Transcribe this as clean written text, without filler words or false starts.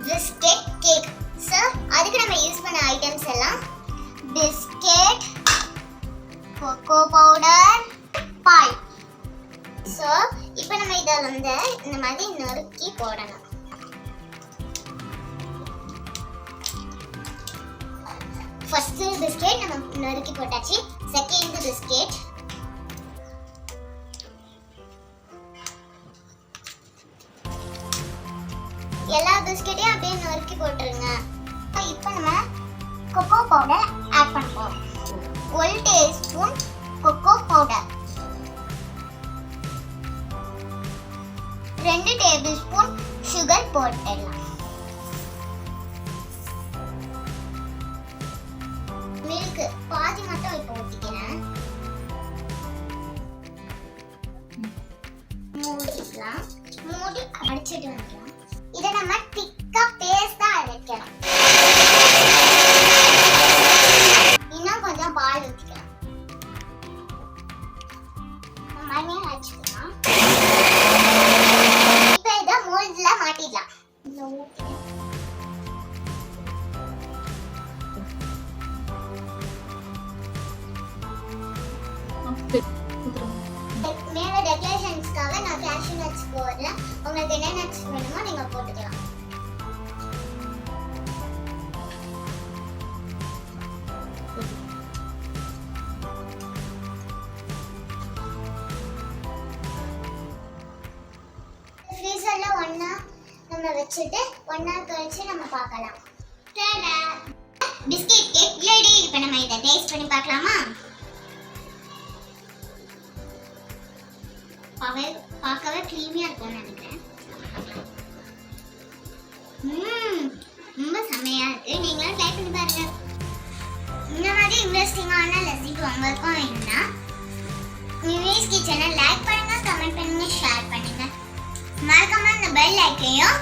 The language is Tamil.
Biscuit cake. ஸோ அதுக்கு நம்ம யூஸ் பண்ண ஐட்டம்ஸ் எல்லாம் பிஸ்கெட், கொக்கோ பவுடர், பால். ஸோ இப்போ நம்ம இதை வந்து இந்த மாதிரி நறுக்கி போடணும். ஃபர்ஸ்ட் பிஸ்கெட் நம்ம நறுக்கி போட்டாச்சு. செகண்ட் பிஸ்கெட், எல்லா பிஸ்கெட்டையும் அப்படியே நறுக்கி போட்டுருங்க. இப்போ நம்ம கொக்கோ பவுடர் ஆட் பண்ணுவோம். 1 teaspoon cocoa powder, 2 table spoon sugar போட்டுடலாம். மில்க் பாதி மட்டும் இப்போ ஊற்றிக்கிறேன். மூடிக்கலாம். மூடி அடிச்சிட்டு வந்துடலாம். இதை நம்ம திக்கா பேஸ்டா அரைக்கணும். இன்னும் கொஞ்சம் பால் ஊற்றிக்கலாம். மறுபடியும் அரைச்சிக்கலாம். இப்போ இதை மோல்ட்ல மாட்டிடலாம். மேல டெக்கரேஷன்ஸ்க்காக நான் கேஷ்யூ நட்ஸ் போடுறேன். உங்களுக்கு என்ன நட்ஸ் வேணுமோ நீங்க போட்டுக்கலாம். ஃப்ரீசர்ல ஒண்ணா நம்ம வச்சுட்டு 1 hour கழிச்சு நம்ம பார்க்கலாம். Biscuit cake ready. இப்போ நம்ம இதை டேஸ்ட் பண்ணி பார்க்கலாமா? பார்க்கவே க்ரீமியா இருக்கும்னு நினைக்கிறேன். ரொம்ப செம்மையா இருக்கு. நீங்களும் ட்ரை பண்ணி பாருங்க. இந்த மாதிரி இன்ட்ரெஸ்டிங்கான ரெசிபி உங்களுக்கும் வேணும்னா மிமிஸ் கிச்சனை லைக் பண்ணுங்க, கமெண்ட் பண்ணுங்க, ஷேர் பண்ணுங்க. மறக்காம இந்த பெல் ஐக்கனையும்